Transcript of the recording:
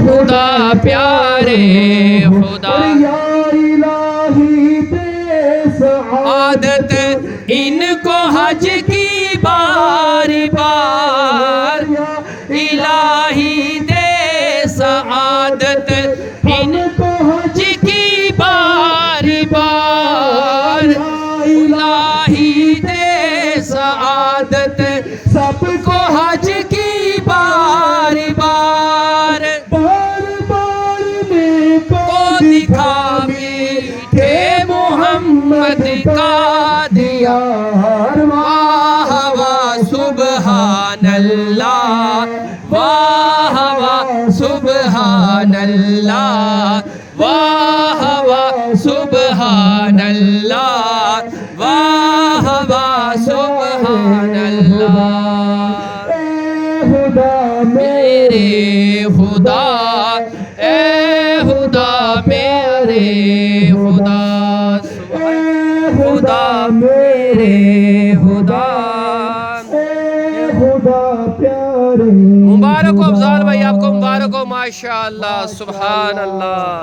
خدا پیارے خدا یا الہی دے عادت ان کو حج کی بار بار الہی دے سعادت ان کو حج کی بار بار الہی دے سعادت سب کو حج کی بار بار بار بار میں کو دکھا میٹھے محمد کا دیا واہ واہ سبحان اللہ واہ واہ سبحان اللہ واہ واہ سبحان اللہ واہ واہ سبحان اللہ خدا میرے خدا اے خدا میرے خدا خدا میرے خدا خدا پیارے مبارک ہو افضال بھائی آپ کو مبارک ہو ماشاءاللہ سبحان اللہ